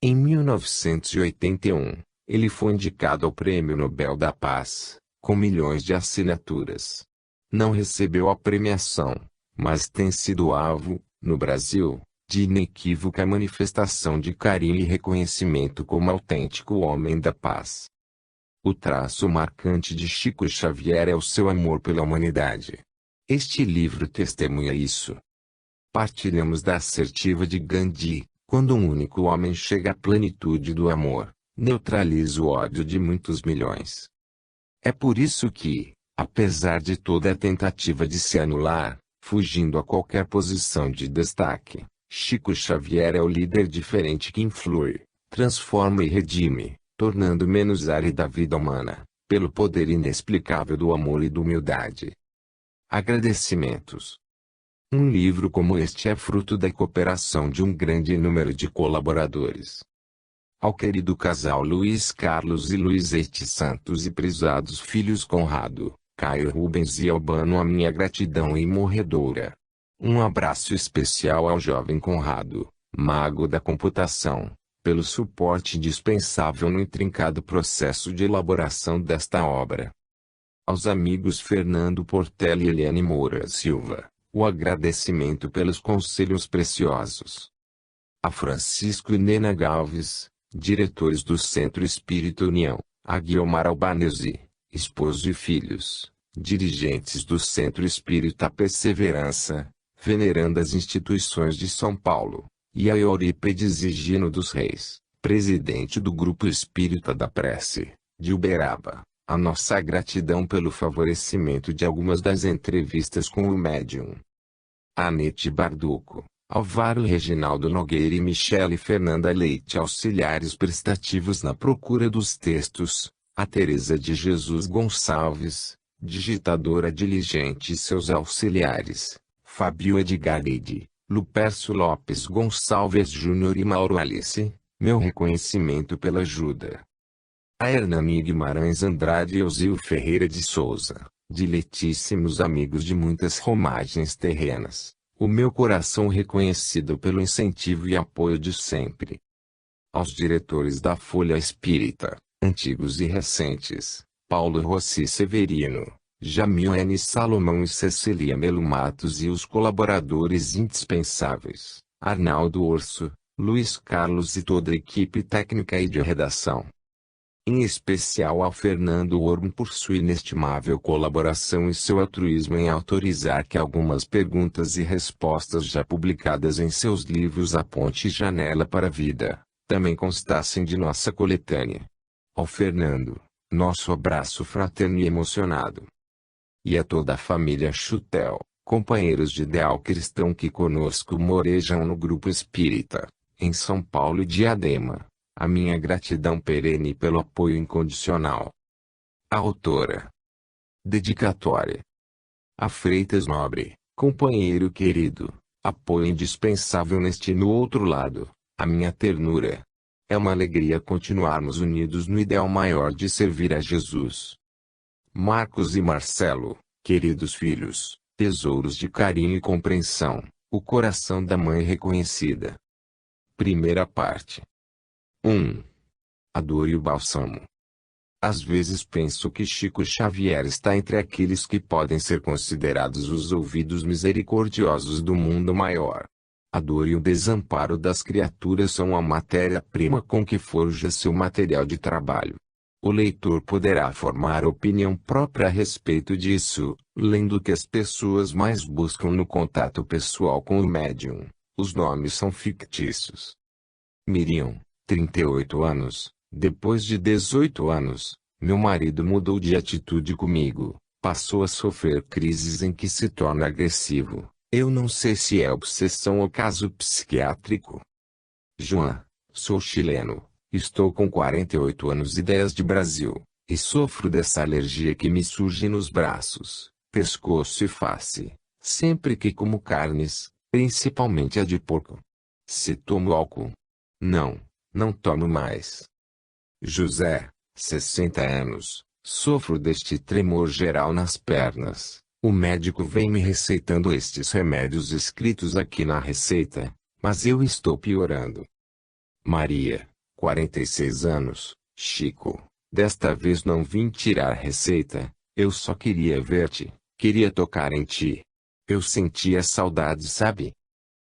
Em 1981, ele foi indicado ao Prêmio Nobel da Paz, com milhões de assinaturas. Não recebeu a premiação, mas tem sido alvo, no Brasil, de inequívoca manifestação de carinho e reconhecimento como autêntico homem da paz. O traço marcante de Chico Xavier é o seu amor pela humanidade. Este livro testemunha isso. Partilhamos da assertiva de Gandhi: quando um único homem chega à plenitude do amor, neutraliza o ódio de muitos milhões. É por isso que, apesar de toda a tentativa de se anular, fugindo a qualquer posição de destaque, Chico Xavier é o líder diferente que influi, transforma e redime, tornando menos árida a vida humana, pelo poder inexplicável do amor e da humildade. Agradecimentos. Um livro como este é fruto da cooperação de um grande número de colaboradores. Ao querido casal Luiz Carlos e Luizete Santos e prezados filhos Conrado, Caio Rubens e Albano, a minha gratidão imorredoura. Um abraço especial ao jovem Conrado, mago da computação, pelo suporte indispensável no intrincado processo de elaboração desta obra. Aos amigos Fernando Portela e Eliane Moura Silva, o agradecimento pelos conselhos preciosos. A Francisco e Nena Galves, diretores do Centro Espírita União, a Guiomar Albanese, esposo e filhos, dirigentes do Centro Espírita Perseverança, venerandas instituições de São Paulo, e a Eurípedes Higino dos Reis, presidente do Grupo Espírita da Prece, de Uberaba. A nossa gratidão pelo favorecimento de algumas das entrevistas com o médium. Anete Barduco, Álvaro Reginaldo Nogueira e Michele Fernanda Leite, auxiliares prestativos na procura dos textos, a Teresa de Jesus Gonçalves, digitadora diligente, e seus auxiliares, Fábio Edgar Eide, Lupercio Lopes Gonçalves Júnior e Mauro Alice, meu reconhecimento pela ajuda. A Hernani Guimarães Andrade e Elzio Ferreira de Souza, diletíssimos amigos de muitas romagens terrenas, o meu coração reconhecido pelo incentivo e apoio de sempre. Aos diretores da Folha Espírita, antigos e recentes, Paulo Rossi Severino, Jamil N. Salomão e Cecília Melo Matos, e os colaboradores indispensáveis, Arnaldo Orso, Luiz Carlos e toda a equipe técnica e de redação. Em especial ao Fernando Ormo por sua inestimável colaboração e seu altruísmo em autorizar que algumas perguntas e respostas já publicadas em seus livros A Ponte e Janela para a Vida, também constassem de nossa coletânea. Ao Fernando, nosso abraço fraterno e emocionado. E a toda a família Chutel, companheiros de ideal cristão que conosco morejam no Grupo Espírita, em São Paulo e Diadema. A minha gratidão perene pelo apoio incondicional. A autora. Dedicatória. A Freitas Nobre, companheiro querido, apoio indispensável neste e no outro lado, a minha ternura. É uma alegria continuarmos unidos no ideal maior de servir a Jesus. Marcos e Marcelo, queridos filhos, tesouros de carinho e compreensão, o coração da mãe reconhecida. Primeira parte. 1. A dor e o bálsamo. Às vezes penso que Chico Xavier está entre aqueles que podem ser considerados os ouvidos misericordiosos do mundo maior. A dor e o desamparo das criaturas são a matéria-prima com que forja seu material de trabalho. O leitor poderá formar opinião própria a respeito disso, lendo o que as pessoas mais buscam no contato pessoal com o médium. Os nomes são fictícios. Miriam, 38 anos, depois de 18 anos, meu marido mudou de atitude comigo, passou a sofrer crises em que se torna agressivo. Eu não sei se é obsessão ou caso psiquiátrico. João, sou chileno, estou com 48 anos e 10 de Brasil, e sofro dessa alergia que me surge nos braços, pescoço e face, sempre que como carnes, principalmente a de porco. Se tomo álcool? Não tomo mais. José, 60 anos, sofro deste tremor geral nas pernas. O médico vem me receitando estes remédios escritos aqui na receita, mas eu estou piorando. Maria, 46 anos, Chico, desta vez não vim tirar receita, eu só queria ver-te, queria tocar em ti. Eu sentia saudade, sabe?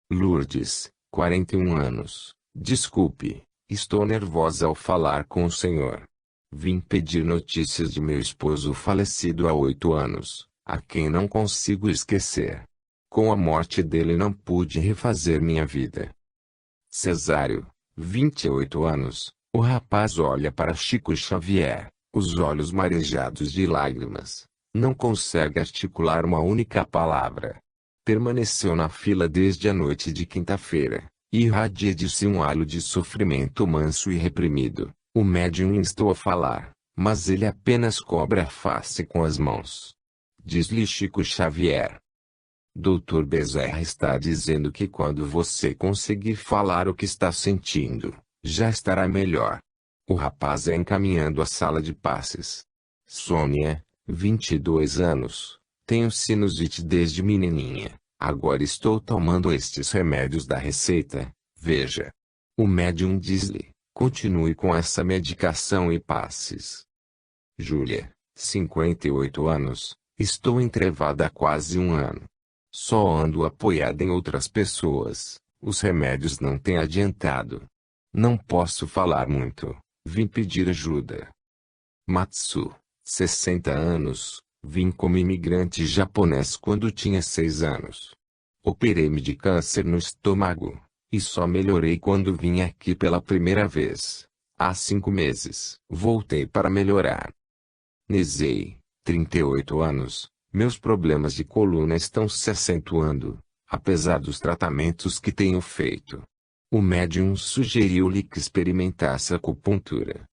Lourdes, 41 anos. Desculpe, estou nervosa ao falar com o senhor. Vim pedir notícias de meu esposo falecido há 8 anos, a quem não consigo esquecer. Com a morte dele não pude refazer minha vida. Cesário, 28 anos. O rapaz olha para Chico Xavier, os olhos marejados de lágrimas. Não consegue articular uma única palavra. Permaneceu na fila desde a noite de quinta-feira. Irradia de si um halo de sofrimento manso e reprimido. O médium instou a falar, mas ele apenas cobre a face com as mãos. Diz-lhe Chico Xavier. Dr. Bezerra está dizendo que quando você conseguir falar o que está sentindo, já estará melhor. O rapaz é encaminhando à sala de passes. Sônia, 22 anos. Tenho sinusite desde menininha. Agora estou tomando estes remédios da receita. Veja. O médium diz-lhe, continue com essa medicação e passes. Júlia, 58 anos. Estou entrevada há quase um ano. Só ando apoiada em outras pessoas. Os remédios não têm adiantado. Não posso falar muito. Vim pedir ajuda. Matsu, 60 anos. Vim como imigrante japonês quando tinha 6 anos. Operei-me de câncer no estômago, e só melhorei quando vim aqui pela primeira vez. Há 5 meses. Voltei para melhorar. Nezei, 38 anos. Meus problemas de coluna estão se acentuando, apesar dos tratamentos que tenho feito. O médium sugeriu-lhe que experimentasse acupuntura.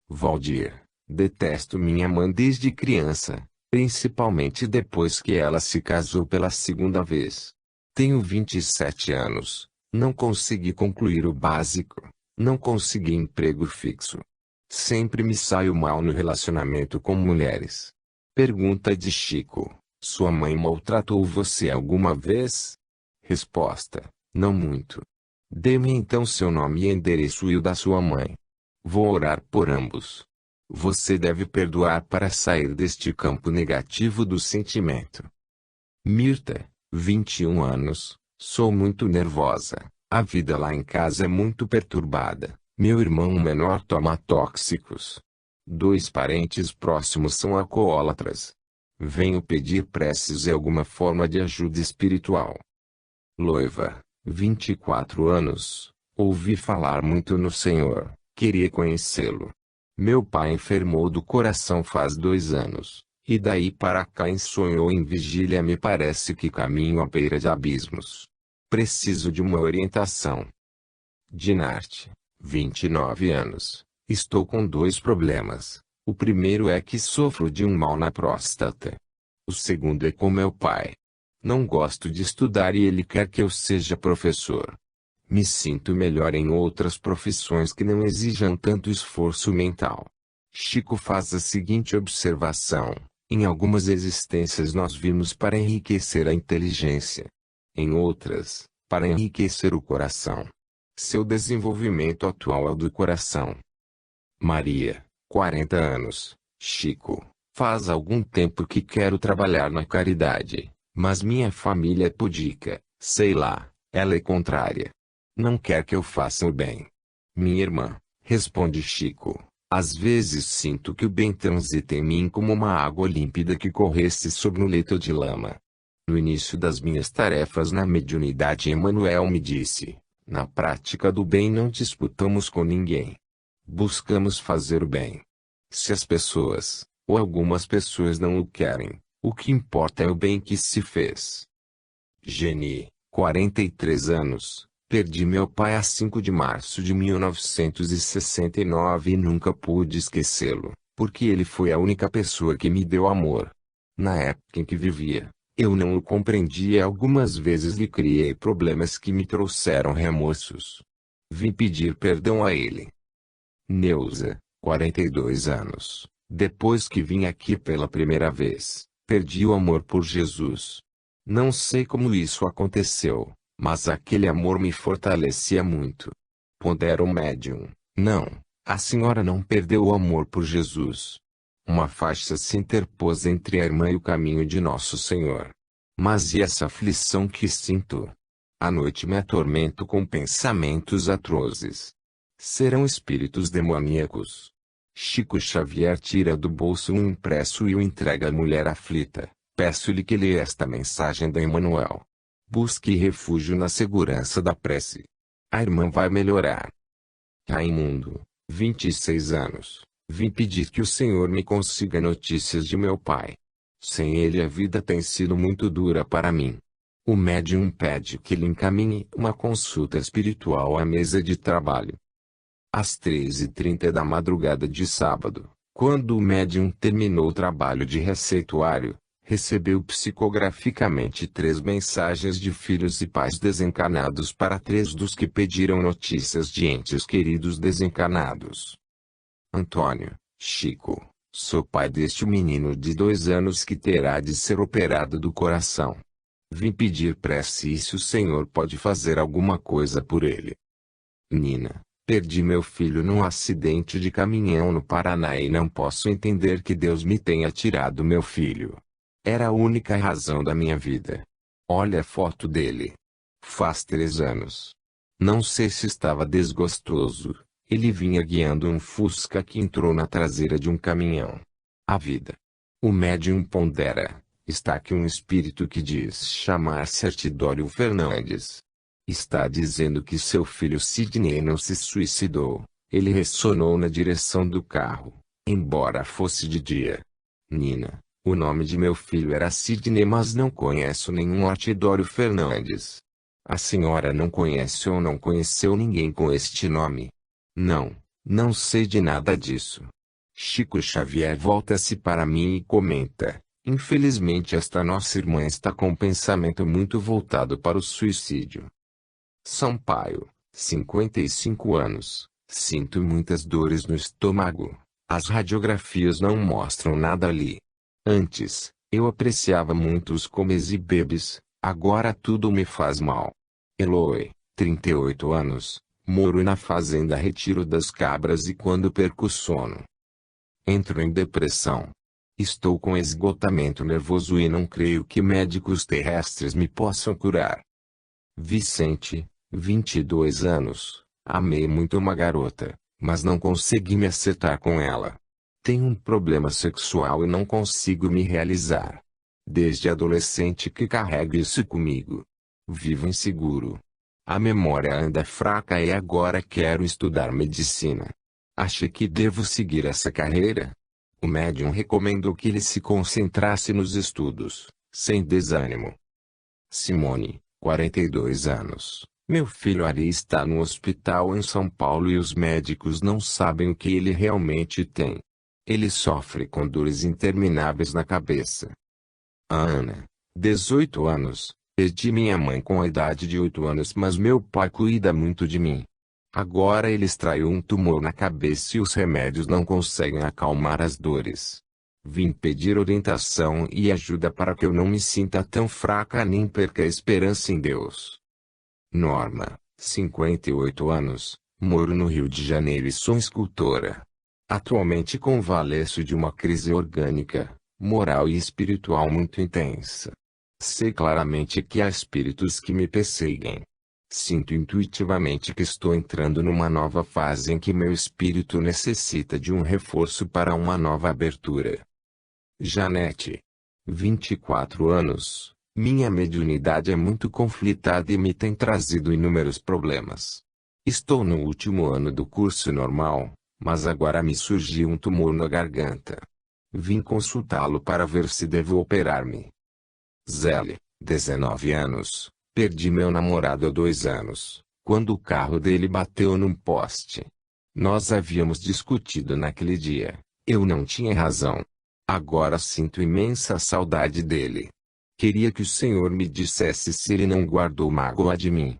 Valdir, detesto minha mãe desde criança, principalmente depois que ela se casou pela segunda vez. Tenho 27 anos, não consegui concluir o básico, não consegui emprego fixo. Sempre me saio mal no relacionamento com mulheres. Pergunta de Chico: sua mãe maltratou você alguma vez? Resposta: não muito. Dê-me então seu nome e endereço e o da sua mãe. Vou orar por ambos. Você deve perdoar para sair deste campo negativo do sentimento. Mirta, 21 anos. Sou muito nervosa. A vida lá em casa é muito perturbada. Meu irmão menor toma tóxicos. 2 parentes próximos são alcoólatras. Venho pedir preces e alguma forma de ajuda espiritual. Loiva, 24 anos. Ouvi falar muito no Senhor. Queria conhecê-lo. Meu pai enfermou do coração faz 2 anos. E daí para cá em sonho ou em vigília me parece que caminho à beira de abismos. Preciso de uma orientação. Dinarte, 29 anos. Estou com 2 problemas. O primeiro é que sofro de um mal na próstata. O segundo é com meu pai. Não gosto de estudar e ele quer que eu seja professor. Me sinto melhor em outras profissões que não exijam tanto esforço mental. Chico faz a seguinte observação: em algumas existências nós vimos para enriquecer a inteligência. Em outras, para enriquecer o coração. Seu desenvolvimento atual é o do coração. Maria, 40 anos. Chico, faz algum tempo que quero trabalhar na caridade, mas minha família é pudica, sei lá, ela é contrária. Não quer que eu faça o bem. Minha irmã, responde Chico, às vezes sinto que o bem transita em mim como uma água límpida que corresse sobre um leito de lama. No início das minhas tarefas na mediunidade, Emmanuel me disse: na prática do bem não disputamos com ninguém. Buscamos fazer o bem. Se as pessoas, ou algumas pessoas não o querem, o que importa é o bem que se fez. Geni, 43 anos. Perdi meu pai a 5 de março de 1969 e nunca pude esquecê-lo, porque ele foi a única pessoa que me deu amor. Na época em que vivia, eu não o compreendi e algumas vezes lhe criei problemas que me trouxeram remorsos. Vim pedir perdão a ele. Neuza, 42 anos. Depois que vim aqui pela primeira vez, perdi o amor por Jesus. Não sei como isso aconteceu, mas aquele amor me fortalecia muito. Pondera o médium: não, a senhora não perdeu o amor por Jesus. Uma faixa se interpôs entre a irmã e o caminho de Nosso Senhor. Mas e essa aflição que sinto? À noite me atormento com pensamentos atrozes. Serão espíritos demoníacos. Chico Xavier tira do bolso um impresso e o entrega à mulher aflita. Peço-lhe que lê esta mensagem da Emmanuel. Busque refúgio na segurança da prece. A irmã vai melhorar. Raimundo, 26 anos. Vim pedir que o Senhor me consiga notícias de meu pai. Sem ele a vida tem sido muito dura para mim. O médium pede que lhe encaminhe uma consulta espiritual à mesa de trabalho. Às 13h30 da madrugada de sábado, quando o médium terminou o trabalho de receituário, recebeu psicograficamente 3 mensagens de filhos e pais desencarnados para 3 dos que pediram notícias de entes queridos desencarnados. Antônio, Chico, sou pai deste menino de 2 anos que terá de ser operado do coração. Vim pedir prece e se o Senhor pode fazer alguma coisa por ele. Nina, perdi meu filho num acidente de caminhão no Paraná e não posso entender que Deus me tenha tirado meu filho. Era a única razão da minha vida. Olha a foto dele. Faz 3 anos. Não sei se estava desgostoso. Ele vinha guiando um Fusca que entrou na traseira de um caminhão. A vida. O médium pondera. Está aqui um espírito que diz chamar-se Artidório Fernandes. Está dizendo que seu filho Sidney não se suicidou. Ele ressonou na direção do carro, embora fosse de dia. Nina, o nome de meu filho era Sidney, mas não conheço nenhum Artidório Fernandes. A senhora não conhece ou não conheceu ninguém com este nome? Não, não sei de nada disso. Chico Xavier volta-se para mim e comenta: infelizmente esta nossa irmã está com um pensamento muito voltado para o suicídio. Sampaio, 55 anos. Sinto muitas dores no estômago. As radiografias não mostram nada ali. Antes, eu apreciava muito os comes e bebes, agora tudo me faz mal. Eloy, 38 anos. Moro na fazenda Retiro das Cabras e quando perco o sono, entro em depressão. Estou com esgotamento nervoso e não creio que médicos terrestres me possam curar. Vicente, 22 anos. Amei muito uma garota, mas não consegui me acertar com ela. Tenho um problema sexual e não consigo me realizar. Desde adolescente que carrego isso comigo. Vivo inseguro. A memória anda fraca e agora quero estudar medicina. Acha que devo seguir essa carreira? O médium recomendou que ele se concentrasse nos estudos, sem desânimo. Simone, 42 anos. Meu filho Ari está no hospital em São Paulo e os médicos não sabem o que ele realmente tem. Ele sofre com dores intermináveis na cabeça. Ana, 18 anos. Perdi minha mãe com a idade de 8 anos, mas meu pai cuida muito de mim. Agora ele extraiu um tumor na cabeça e os remédios não conseguem acalmar as dores. Vim pedir orientação e ajuda para que eu não me sinta tão fraca nem perca a esperança em Deus. Norma, 58 anos, moro no Rio de Janeiro e sou escultora. Atualmente convalesço de uma crise orgânica, moral e espiritual muito intensa. Sei claramente que há espíritos que me perseguem. Sinto intuitivamente que estou entrando numa nova fase em que meu espírito necessita de um reforço para uma nova abertura. Janete, 24 anos. Minha mediunidade é muito conflitada e me tem trazido inúmeros problemas. Estou no último ano do curso normal, mas agora me surgiu um tumor na garganta. Vim consultá-lo para ver se devo operar-me. Zélia, 19 anos. Perdi meu namorado há 2 anos, quando o carro dele bateu num poste. Nós havíamos discutido naquele dia. Eu não tinha razão. Agora sinto imensa saudade dele. Queria que o Senhor me dissesse se ele não guardou mágoa de mim.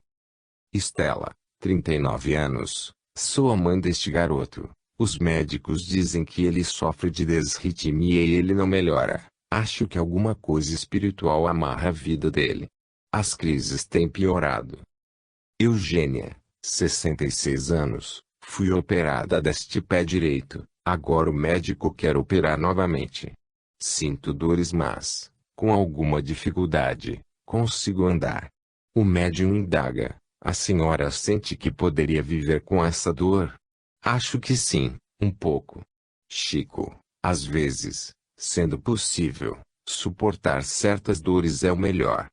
Estela, 39 anos. Sou a mãe deste garoto. Os médicos dizem que ele sofre de desritmia e ele não melhora. Acho que alguma coisa espiritual amarra a vida dele. As crises têm piorado. Eugênia, 66 anos. Fui operada deste pé direito. Agora o médico quer operar novamente. Sinto dores, mas, com alguma dificuldade, consigo andar. O médium indaga: a senhora sente que poderia viver com essa dor? Acho que sim, um pouco. Chico: às vezes, sendo possível, suportar certas dores é o melhor.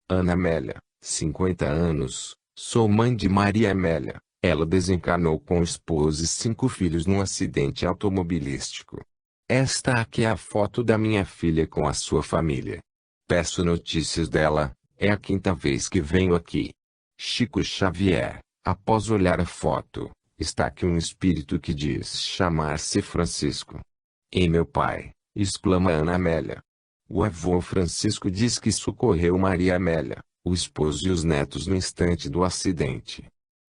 Ana Amélia, 50 anos, sou mãe de Maria Amélia. Ela desencarnou com o esposo e 5 filhos num acidente automobilístico. Esta aqui é a foto da minha filha com a sua família. Peço notícias dela, é a 5ª vez que venho aqui. Chico Xavier: após olhar a foto, está aqui um espírito que diz chamar-se Francisco. Ei meu pai, exclama Ana Amélia. O avô Francisco diz que socorreu Maria Amélia, o esposo e os netos no instante do acidente.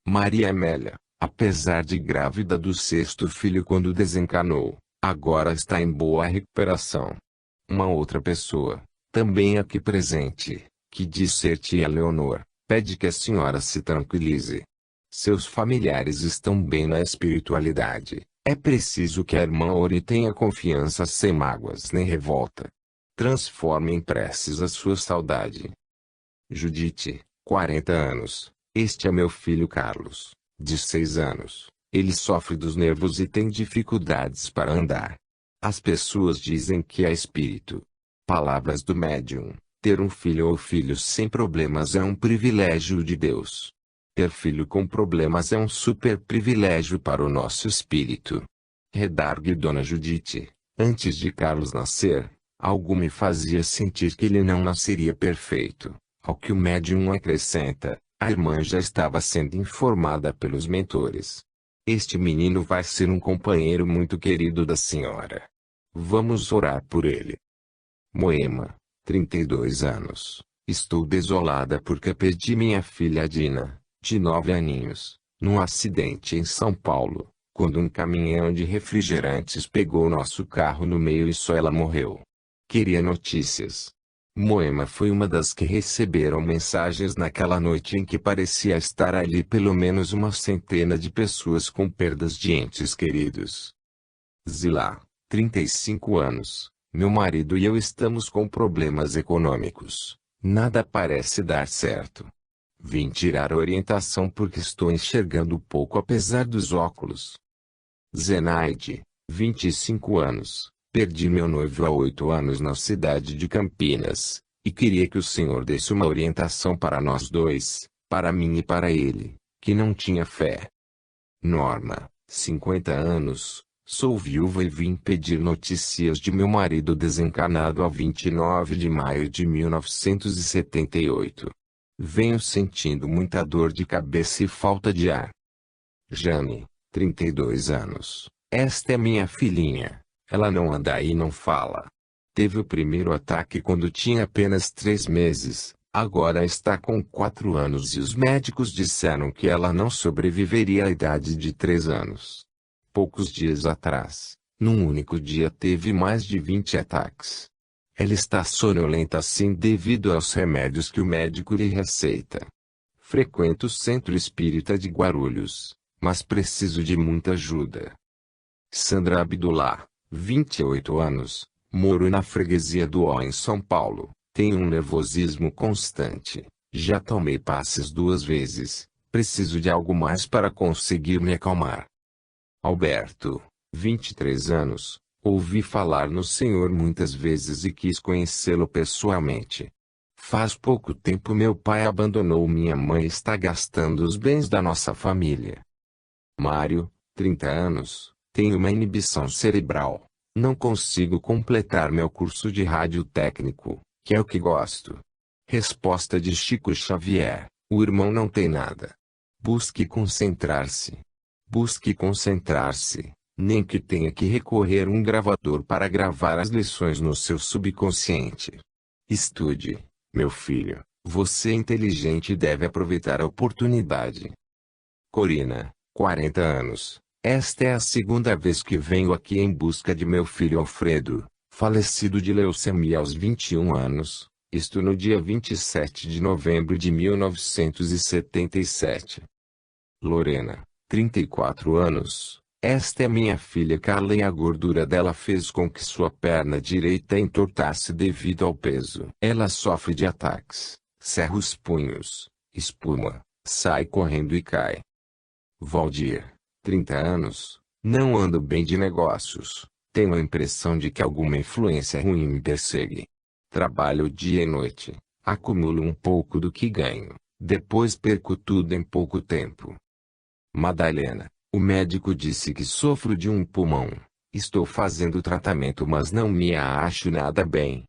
Maria Amélia, apesar de grávida do 6º filho quando desencarnou, agora está em boa recuperação. Uma outra pessoa, também aqui presente, que diz ser tia Leonor, pede que a senhora se tranquilize. Seus familiares estão bem na espiritualidade. É preciso que a irmã Ori tenha confiança sem mágoas nem revolta. Transforme em preces a sua saudade. Judite, 40 anos. Este é meu filho Carlos, de 6 anos. Ele sofre dos nervos e tem dificuldades para andar. As pessoas dizem que é espírito. Palavras do médium: ter um filho ou filhos sem problemas é um privilégio de Deus. Ter filho com problemas é um super privilégio para o nosso espírito. Redargue Dona Judite: antes de Carlos nascer, algo me fazia sentir que ele não nasceria perfeito. Ao que o médium acrescenta: a irmã já estava sendo informada pelos mentores. Este menino vai ser um companheiro muito querido da senhora. Vamos orar por ele. Moema, 32 anos. Estou desolada porque perdi minha filha Dina, de 9 aninhos, num acidente em São Paulo, quando um caminhão de refrigerantes pegou nosso carro no meio e só ela morreu. Queria notícias. Moema foi uma das que receberam mensagens naquela noite em que parecia estar ali pelo menos uma centena de pessoas com perdas de entes queridos. Zilá, 35 anos. Meu marido e eu estamos com problemas econômicos. Nada parece dar certo. Vim tirar orientação porque estou enxergando pouco apesar dos óculos. Zenaide, 25 anos. Perdi meu noivo há 8 anos na cidade de Campinas, e queria que o senhor desse uma orientação para nós dois, para mim e para ele, que não tinha fé. Norma, 50 anos, sou viúva e vim pedir notícias de meu marido desencarnado a 29 de maio de 1978. Venho sentindo muita dor de cabeça e falta de ar. Jane, 32 anos, esta é minha filhinha. Ela não anda e não fala. Teve o primeiro ataque quando tinha apenas 3 meses, agora está com 4 anos e os médicos disseram que ela não sobreviveria à idade de 3 anos. Poucos dias atrás, num único dia teve mais de 20 ataques. Ela está sonolenta assim devido aos remédios que o médico lhe receita. Frequento o Centro Espírita de Guarulhos, mas preciso de muita ajuda. Sandra Abdullah, 28 anos, moro na freguesia do Ó em São Paulo, tenho um nervosismo constante, já tomei passes 2 vezes, preciso de algo mais para conseguir me acalmar. Alberto, 23 anos, ouvi falar no Senhor muitas vezes e quis conhecê-lo pessoalmente. Faz pouco tempo meu pai abandonou minha mãe e está gastando os bens da nossa família. Mário, 30 anos. Tenho uma inibição cerebral. Não consigo completar meu curso de radiotécnico, que é o que gosto. Resposta de Chico Xavier: o irmão não tem nada. Busque concentrar-se. Busque concentrar-se, nem que tenha que recorrer a um gravador para gravar as lições no seu subconsciente. Estude, meu filho. Você é inteligente e deve aproveitar a oportunidade. Corina, 40 anos. Esta é a 2ª vez que venho aqui em busca de meu filho Alfredo, falecido de leucemia aos 21 anos, isto no dia 27 de novembro de 1977. Lorena, 34 anos. Esta é minha filha Carla e a gordura dela fez com que sua perna direita entortasse devido ao peso. Ela sofre de ataques. cerra os punhos, espuma, sai correndo e cai. Valdir, 30 anos, não ando bem de negócios, tenho a impressão de que alguma influência ruim me persegue. Trabalho dia e noite, acumulo um pouco do que ganho, depois perco tudo em pouco tempo. Madalena, o médico disse que sofro de um pulmão. Estou fazendo tratamento, mas não me acho nada bem.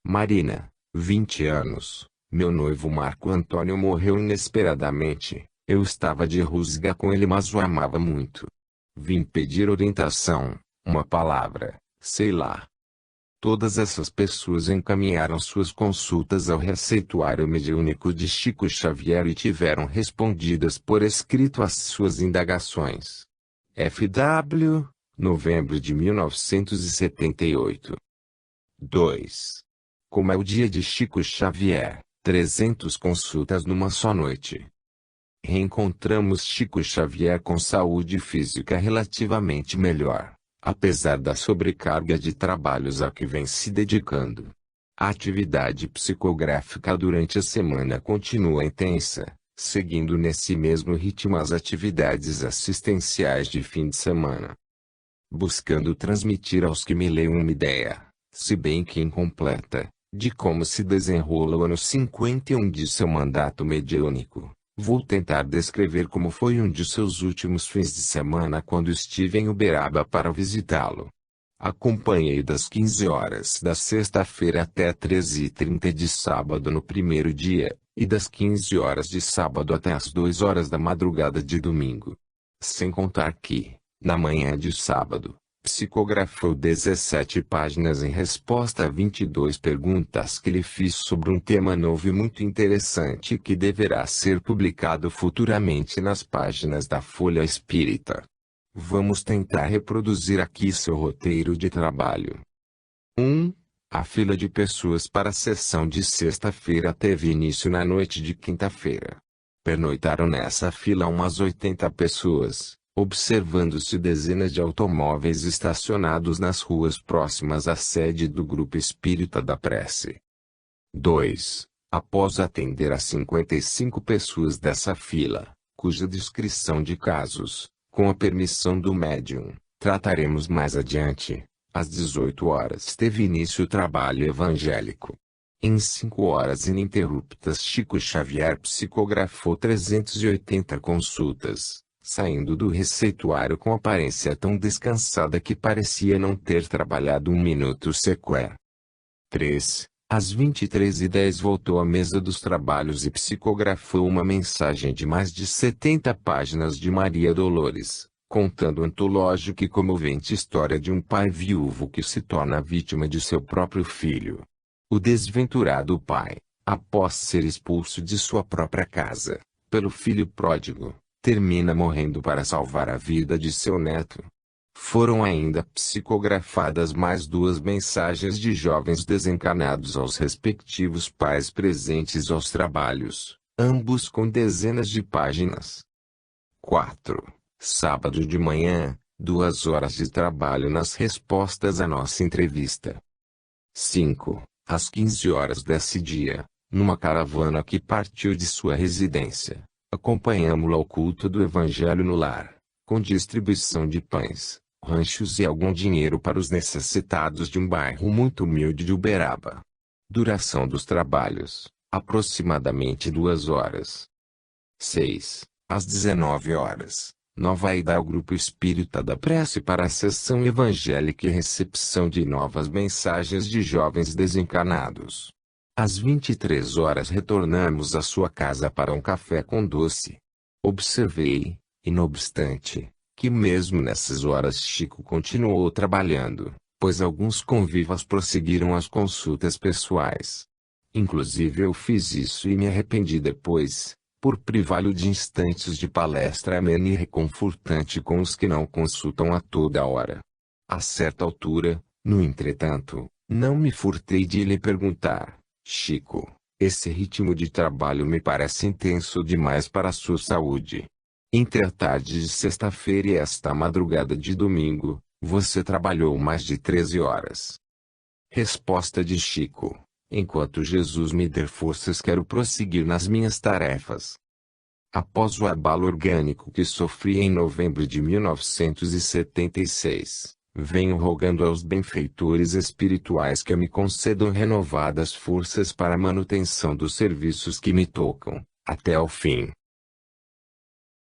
Marina, 20 anos. Meu noivo Marco Antônio morreu inesperadamente. Eu estava de rusga com ele, mas o amava muito. Vim pedir orientação, uma palavra, sei lá. Todas essas pessoas encaminharam suas consultas ao receituário mediúnico de Chico Xavier e tiveram respondidas por escrito às suas indagações. F.W., novembro de 1978. 2. Como é o dia de Chico Xavier, 300 consultas numa só noite. Reencontramos Chico Xavier com saúde física relativamente melhor, apesar da sobrecarga de trabalhos a que vem se dedicando. A atividade psicográfica durante a semana continua intensa, seguindo nesse mesmo ritmo as atividades assistenciais de fim de semana. Buscando transmitir aos que me leem uma ideia, se bem que incompleta, de como se desenrola o ano 51 de seu mandato mediúnico. Vou tentar descrever como foi um de seus últimos fins de semana quando estive em Uberaba para visitá-lo. Acompanhei das 15 horas da sexta-feira até 13h30 de sábado no primeiro dia, e das 15 horas de sábado até as 2 horas da madrugada de domingo. Sem contar que, na manhã de sábado, psicografou 17 páginas em resposta a 22 perguntas que lhe fiz sobre um tema novo e muito interessante que deverá ser publicado futuramente nas páginas da Folha Espírita. Vamos tentar reproduzir aqui seu roteiro de trabalho. 1. A fila de pessoas para a sessão de sexta-feira teve início na noite de quinta-feira. Pernoitaram nessa fila umas 80 pessoas, observando-se dezenas de automóveis estacionados nas ruas próximas à sede do Grupo Espírita da Prece. 2. Após atender a 55 pessoas dessa fila, cuja descrição de casos, com a permissão do médium, trataremos mais adiante, às 18 horas teve início o trabalho evangélico. Em 5 horas ininterruptas Chico Xavier psicografou 380 consultas, saindo do receituário com aparência tão descansada que parecia não ter trabalhado um minuto sequer. 3. Às 23h10 voltou à mesa dos trabalhos e psicografou uma mensagem de mais de 70 páginas de Maria Dolores, contando a antológica e comovente história de um pai viúvo que se torna vítima de seu próprio filho. O desventurado pai, após ser expulso de sua própria casa, pelo filho pródigo, termina morrendo para salvar a vida de seu neto. Foram ainda psicografadas mais 2 mensagens de jovens desencarnados aos respectivos pais presentes aos trabalhos, ambos com dezenas de páginas. 4. Sábado de manhã, 2 horas de trabalho nas respostas à nossa entrevista. 5. Às 15 horas desse dia, numa caravana que partiu de sua residência, acompanhamos-lo ao culto do Evangelho no lar, com distribuição de pães, ranchos e algum dinheiro para os necessitados de um bairro muito humilde de Uberaba. Duração dos trabalhos, aproximadamente 2 horas. 6. Às 19 horas, nova ida ao Grupo Espírita da Prece para a sessão evangélica e recepção de novas mensagens de jovens desencarnados. Às 23 horas retornamos à sua casa para um café com doce. Observei, e não obstante, que mesmo nessas horas Chico continuou trabalhando, pois alguns convivas prosseguiram as consultas pessoais. Inclusive eu fiz isso e me arrependi depois, por privá-lo de instantes de palestra amena e reconfortante com os que não consultam a toda hora. A certa altura, no entretanto, não me furtei de lhe perguntar: Chico, esse ritmo de trabalho me parece intenso demais para a sua saúde. Entre a tarde de sexta-feira e esta madrugada de domingo, você trabalhou mais de 13 horas. Resposta de Chico: Enquanto Jesus me der forças, quero prosseguir nas minhas tarefas. Após o abalo orgânico que sofri em novembro de 1976, venho rogando aos benfeitores espirituais que me concedam renovadas forças para a manutenção dos serviços que me tocam, até ao fim.